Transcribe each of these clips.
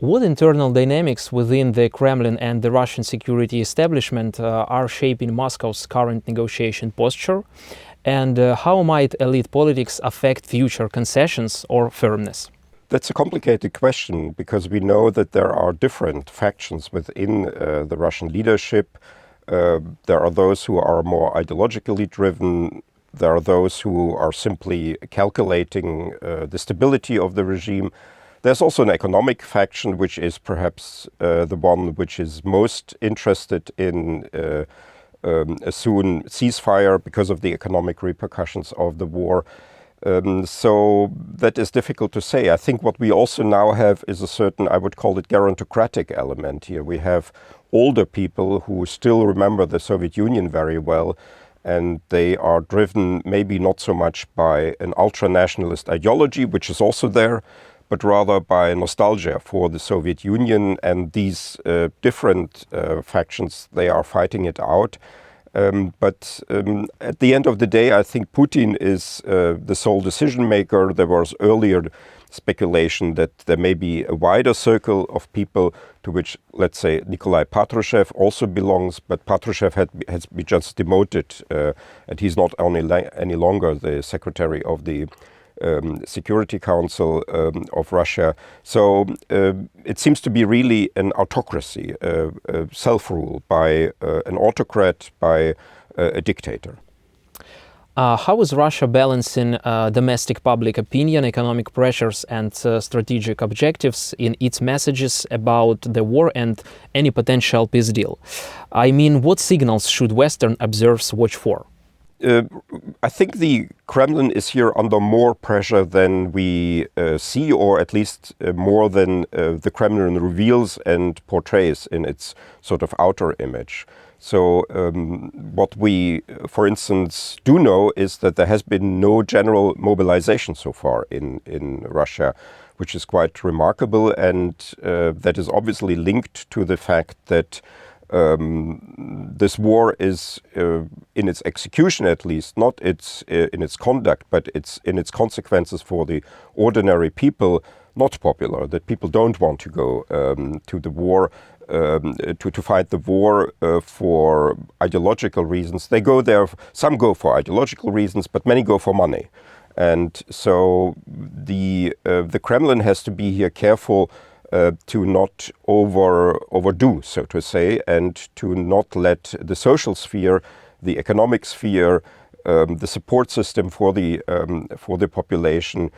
What internal dynamics within the Kremlin and the Russian security establishment are shaping Moscow's current negotiation posture? And how might elite politics affect future concessions or firmness? That's a complicated question because we know that there are different factions within the Russian leadership. There are those who are more ideologically driven. There are those who are simply calculating the stability of the regime. There's also an economic faction, which is perhaps the one which is most interested in a soon ceasefire because of the economic repercussions of the war. So that is difficult to say. I think what we also now have is a certain, I would call it, gerontocratic element here. We have older people who still remember the Soviet Union very well, and they are driven maybe not so much by an ultra-nationalist ideology, which is also there, but rather by nostalgia for the Soviet Union, and these different factions, they are fighting it out. But at the end of the day, I think Putin is the sole decision maker. There was earlier speculation that there may be a wider circle of people to which, let's say, Nikolai Patrushev also belongs, but Patrushev has been just demoted, and he's not any longer the secretary of the Security Council of Russia. So it seems to be really an autocracy, self-rule by an autocrat, by a dictator. How is Russia balancing domestic public opinion, economic pressures and strategic objectives in its messages about the war and any potential peace deal? I mean, what signals should Western observers watch for? I think the Kremlin is here under more pressure than we see, or at least more than the Kremlin reveals and portrays in its sort of outer image. So what we, for instance, do know is that there has been no general mobilization so far in Russia, which is quite remarkable, and that is obviously linked to the fact that this war is, in its execution at least, not in its conduct, but it's in its consequences for the ordinary people, not popular, that people don't want to go to the war, to fight the war for ideological reasons. They go there, some go for ideological reasons, but many go for money. And so the Kremlin has to be here careful to not overdo, so to say, and to not let the social sphere, the economic sphere, the support system for the population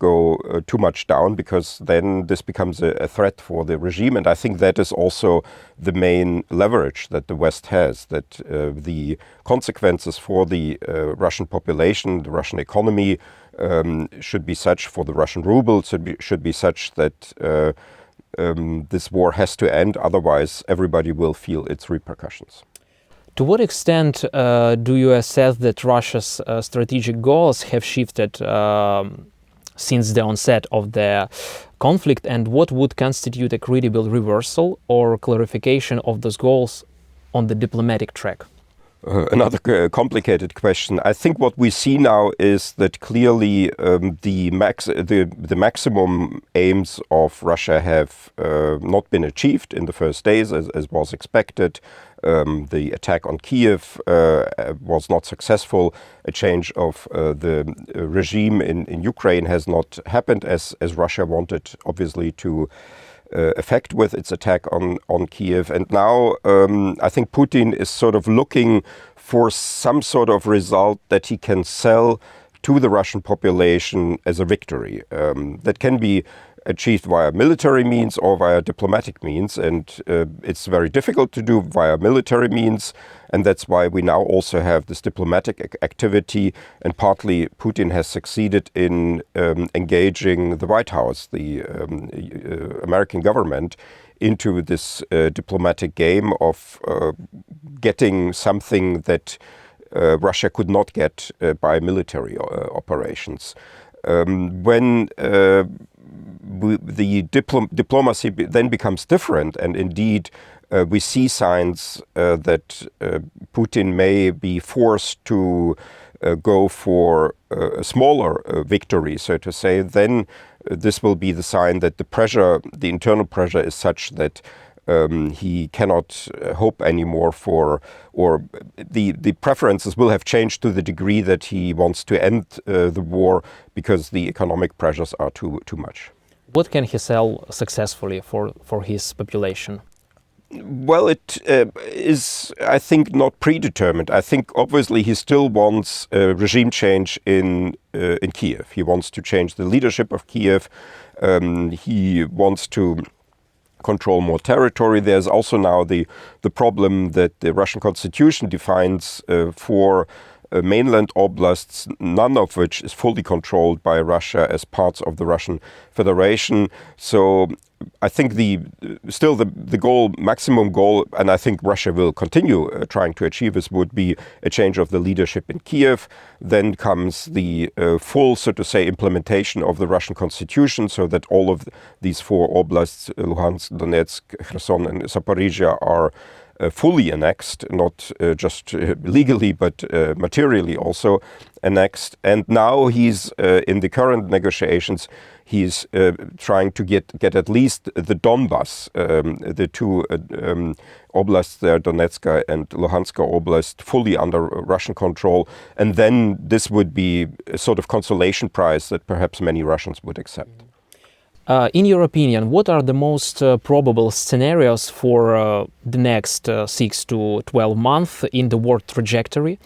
go too much down, because then this becomes a threat for the regime. And I think that is also the main leverage that the West has, that the consequences for the Russian population, the Russian economy, should be such, for the Russian ruble, should be such that this war has to end. Otherwise, everybody will feel its repercussions. To what extent do you assess that Russia's strategic goals have shifted since the onset of the conflict, and what would constitute a credible reversal or clarification of those goals on the diplomatic track? Another complicated question. I think what we see now is that clearly the maximum aims of Russia have not been achieved in the first days, as was expected. The attack on Kiev was not successful. A change of the regime in Ukraine has not happened as Russia wanted, obviously, to effect with its attack on Kiev. And now I think Putin is sort of looking for some sort of result that he can sell to the Russian population as a victory. That can be achieved via military means or via diplomatic means, and it's very difficult to do via military means, and that's why we now also have this diplomatic activity, and partly Putin has succeeded in engaging the White House, the American government, into this diplomatic game of getting something that Russia could not get by military operations. When the diplomacy then becomes different, and indeed we see signs that Putin may be forced to go for a smaller victory, so to say, then this will be the sign that the internal pressure is such that he cannot hope anymore for, or the preferences will have changed to the degree that he wants to end the war because the economic pressures are too much. What can he sell successfully for his population? Well, it is, I think, not predetermined. I think obviously he still wants a regime change in Kiev. He wants to change the leadership of Kiev. He wants to control more territory. There's also now the problem that the Russian constitution defines for mainland oblasts, none of which is fully controlled by Russia as parts of the Russian Federation. So I think the goal, maximum goal, and I think Russia will continue trying to achieve this, would be a change of the leadership in Kiev. Then comes the full, so to say, implementation of the Russian constitution, so that all of these four oblasts, Luhansk, Donetsk, Kherson and Zaporizhia, are fully annexed, not just legally, but materially also annexed. And now he's, in the current negotiations, he's trying to get at least the Donbas, the two oblasts there, Donetsk and Luhansk oblast, fully under Russian control. And then this would be a sort of consolation prize that perhaps many Russians would accept. In your opinion, what are the most probable scenarios for the next 6 to 12 months in the war trajectory?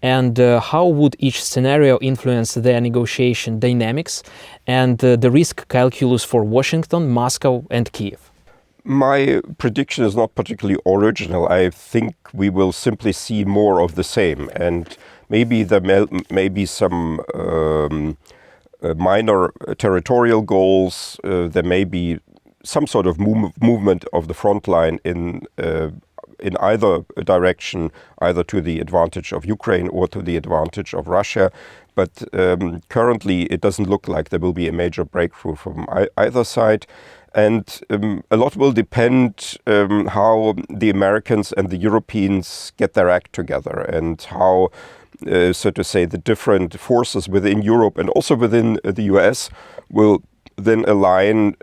And how would each scenario influence their negotiation dynamics and the risk calculus for Washington, Moscow and Kiev? My prediction is not particularly original. I think we will simply see more of the same. And maybe there may be some minor territorial goals. There may be some sort of movement of the front line in either direction, either to the advantage of Ukraine or to the advantage of Russia. But currently it doesn't look like there will be a major breakthrough from either side. And a lot will depend how the Americans and the Europeans get their act together, and how so to say, the different forces within Europe and also within the US will then align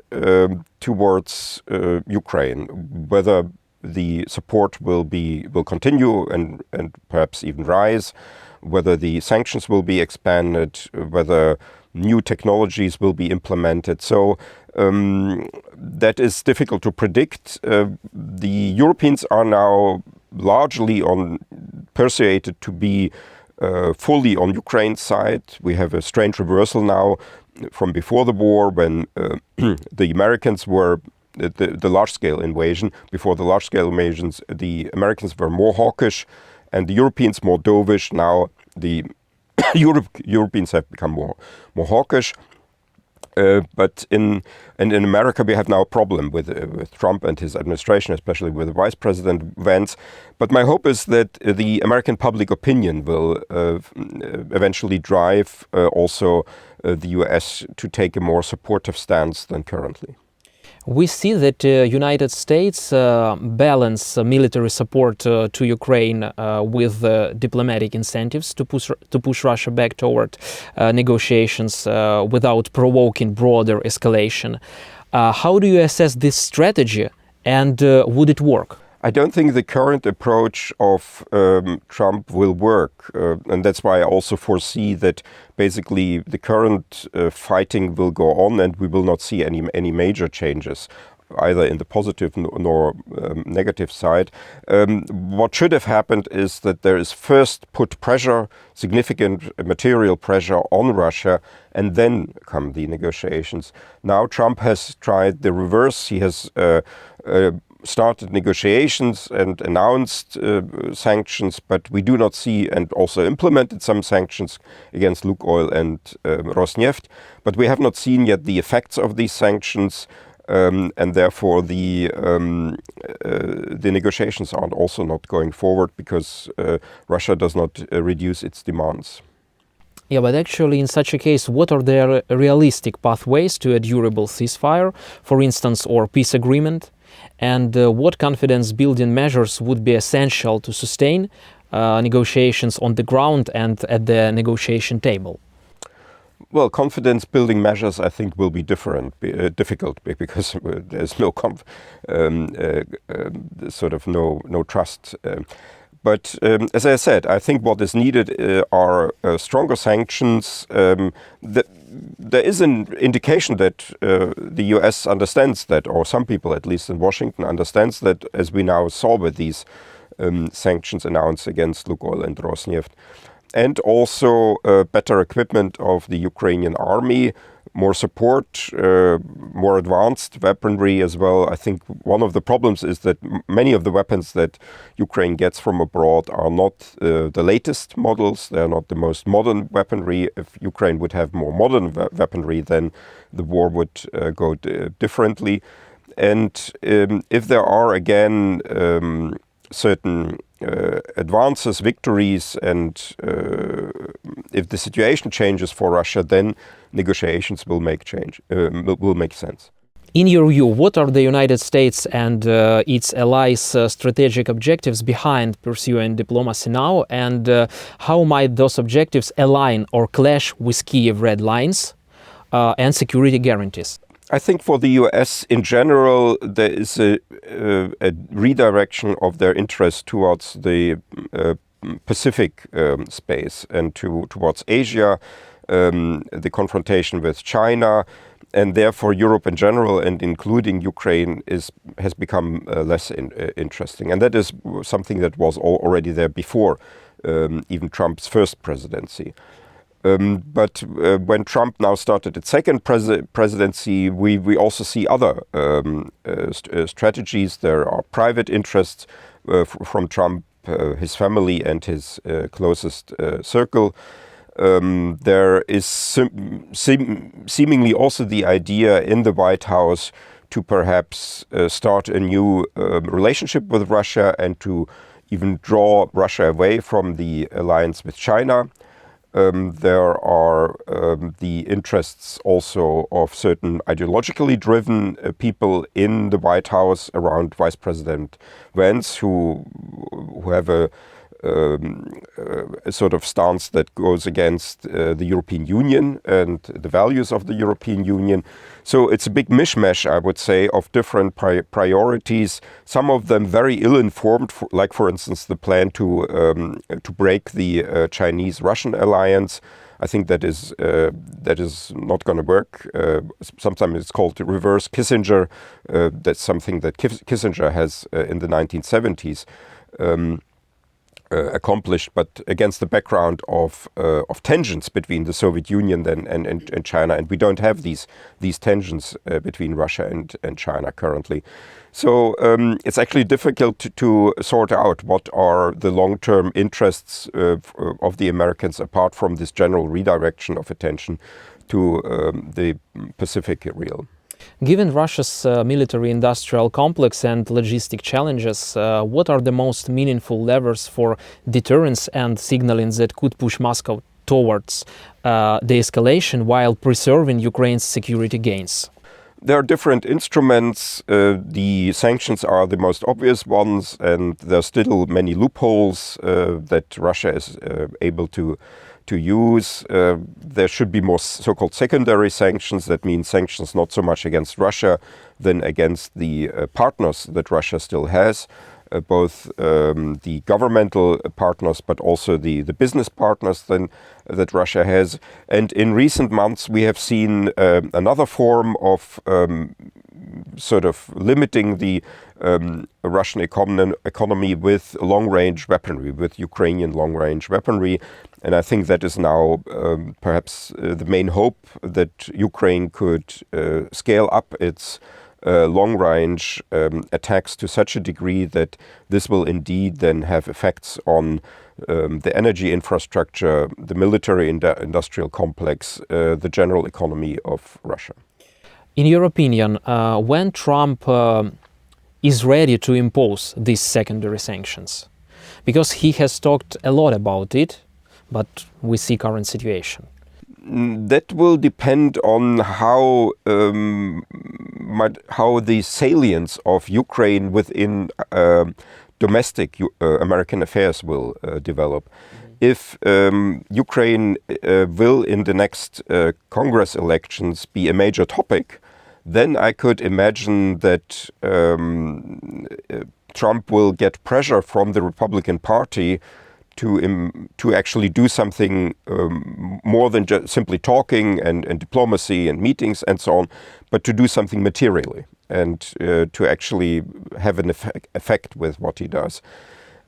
towards Ukraine. Whether the support will continue and perhaps even rise, whether the sanctions will be expanded, whether new technologies will be implemented. So that is difficult to predict. The Europeans are now largely persuaded to be fully on Ukraine's side. We have a strange reversal now from before the war, when the Americans were the large-scale invasion. Before the large-scale invasions, the Americans were more hawkish and the Europeans more dovish. Now the Europeans have become more hawkish. But in America, we have now a problem with Trump and his administration, especially with Vice President Vance. But my hope is that the American public opinion will eventually drive also the US to take a more supportive stance than currently. We see that the United States balance military support to Ukraine with diplomatic incentives to push Russia back toward negotiations without provoking broader escalation. How do you assess this strategy, and would it work? I don't think the current approach of Trump will work, and that's why I also foresee that basically the current fighting will go on, and we will not see any major changes, either in the positive nor negative side. What should have happened is that there is first put pressure, significant material pressure on Russia, and then come the negotiations. Now Trump has tried the reverse. He has started negotiations and announced sanctions, but we do not see, and also implemented some sanctions against Lukoil and Rosneft, but we have not seen yet the effects of these sanctions, and therefore the negotiations are also not going forward because Russia does not reduce its demands. Yeah, but actually in such a case, what are the realistic pathways to a durable ceasefire, for instance, or peace agreement? And what confidence-building measures would be essential to sustain negotiations on the ground and at the negotiation table? Well, confidence-building measures, I think, will be difficult because there's no no trust. But as I said, I think what is needed are stronger sanctions. There is an indication that the US understands that, or some people, at least in Washington, understands that, as we now saw with these sanctions announced against Lukoil and Rosneft. And also better equipment of the Ukrainian army, more support, more advanced weaponry as well. I think one of the problems is that many of the weapons that Ukraine gets from abroad are not the latest models. They are not the most modern weaponry. If Ukraine would have more modern weaponry, then the war would go differently. And if there are, again, certain advances, victories, and if the situation changes for Russia, then negotiations will make sense. In your view, what are the United States and its allies' strategic objectives behind pursuing diplomacy now, and how might those objectives align or clash with Kyiv red lines and security guarantees? I think for the US in general, there is a redirection of their interest towards the Pacific space and towards Asia, the confrontation with China, and therefore Europe in general, and including Ukraine, has become less interesting. And that is something that was already there before even Trump's first presidency. But when Trump now started its second presidency, we also see other strategies. There are private interests from Trump, his family, and his closest circle. There is seemingly also the idea in the White House to perhaps start a new relationship with Russia and to even draw Russia away from the alliance with China. There are the interests also of certain ideologically driven people in the White House around Vice President Vance, who have a sort of stance that goes against the European Union and the values of the European Union. So it's a big mishmash, I would say, of different priorities, some of them very ill-informed, like, for instance, the plan to break the Chinese-Russian alliance. I think that is not going to work. Sometimes it's called reverse Kissinger. That's something that Kissinger has in the 1970s accomplished, but against the background of tensions between the Soviet Union and China, and we don't have these tensions between Russia and China currently. So it's actually difficult to sort out what are the long-term interests of the Americans apart from this general redirection of attention to the Pacific realm. Given Russia's military-industrial complex and logistic challenges, what are the most meaningful levers for deterrence and signaling that could push Moscow towards de-escalation while preserving Ukraine's security gains? There are different instruments. The sanctions are the most obvious ones, and there are still many loopholes that Russia is able to use. There should be more so-called secondary sanctions. That means sanctions not so much against Russia than against the partners that Russia still has, both the governmental partners but also the business partners that Russia has. And in recent months we have seen another form of sort of limiting the Russian economy with long-range weaponry, with Ukrainian long-range weaponry. And I think that is now perhaps the main hope, that Ukraine could scale up its long-range attacks to such a degree that this will indeed then have effects on the energy infrastructure, the military industrial complex, the general economy of Russia. In your opinion, when Trump is ready to impose these secondary sanctions? Because he has talked a lot about it, but we see current situation. That will depend on how the salience of Ukraine within domestic American affairs will develop. if Ukraine will in the next Congress elections be a major topic, then I could imagine that Trump will get pressure from the Republican Party to actually do something more than just simply talking and diplomacy and meetings and so on, but to do something materially and to actually have an effect with what he does.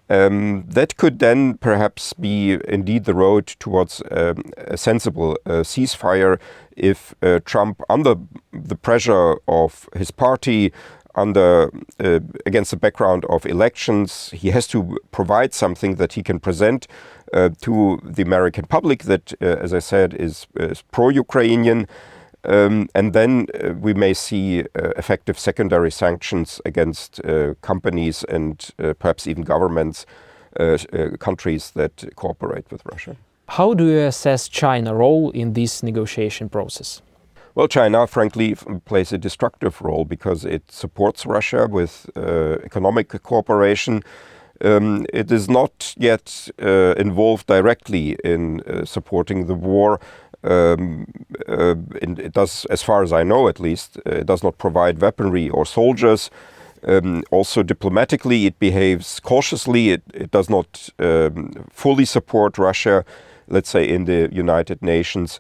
That could then perhaps be indeed the road towards a sensible ceasefire if Trump, under the pressure of his party, against the background of elections, he has to provide something that he can present to the American public that, as I said, is pro-Ukrainian. And then we may see effective secondary sanctions against companies and perhaps even governments, countries that cooperate with Russia. How do you assess China's role in this negotiation process? Well, China, frankly, plays a destructive role because it supports Russia with economic cooperation. It is not yet involved directly in supporting the war. It does, as far as I know at least, it does not provide weaponry or soldiers. Also diplomatically, it behaves cautiously. It does not fully support Russia, let's say, in the United Nations.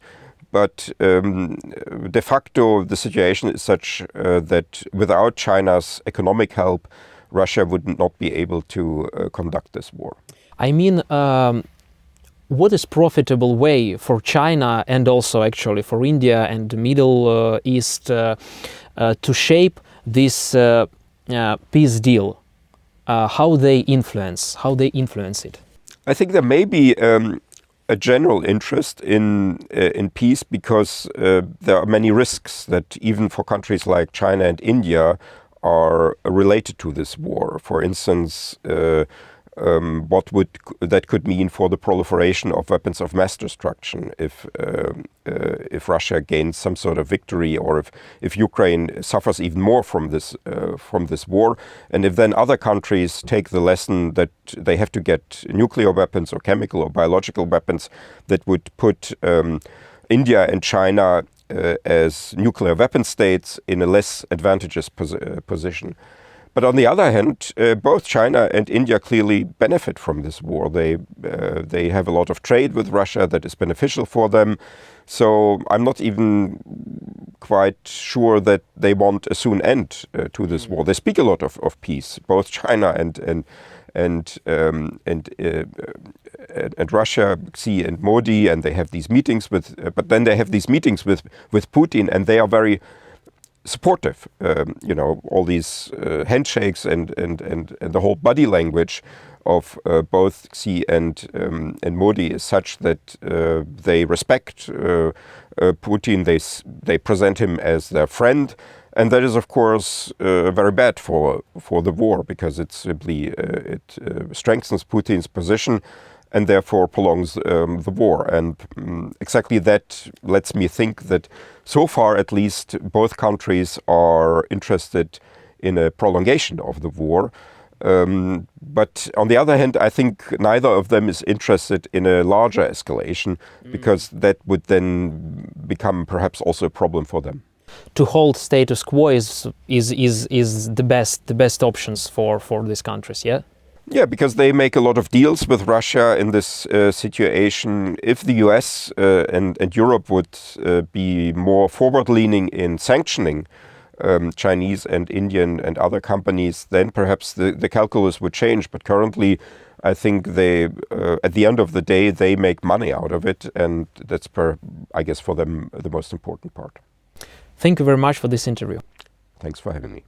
But de facto, the situation is such that without China's economic help, Russia would not be able to conduct this war. I mean, what is profitable way for China and also actually for India and the Middle East to shape this peace deal? How they influence it? I think there may be a general interest in peace because there are many risks that even for countries like China and India are related to this war. For instance, what that could mean for the proliferation of weapons of mass destruction if Russia gains some sort of victory, or if Ukraine suffers even more from this war, and if then other countries take the lesson that they have to get nuclear weapons or chemical or biological weapons that would put India and China as nuclear weapon states in a less advantageous position. But on the other hand, both China and India clearly benefit from this war. They have a lot of trade with Russia that is beneficial for them. So I'm not even quite sure that they want a soon end to this war. They speak a lot of peace, both China and Russia, Xi and Modi, and they have these meetings but then they have these meetings with Putin, and they are very supportive. All these handshakes and the whole body language of both Xi and Modi is such that they respect Putin. They present him as their friend, and that is, of course, very bad for the war because it simply strengthens Putin's position and therefore prolongs the war. And exactly that lets me think that so far, at least, both countries are interested in a prolongation of the war. But on the other hand, I think neither of them is interested in a larger escalation because that would then become perhaps also a problem for them. To hold status quo is the best options for these countries, yeah? Yeah, because they make a lot of deals with Russia in this situation. If the US and Europe would be more forward-leaning in sanctioning Chinese and Indian and other companies, then perhaps the calculus would change. But currently, I think they, at the end of the day, they make money out of it. And that's, I guess, for them, the most important part. Thank you very much for this interview. Thanks for having me.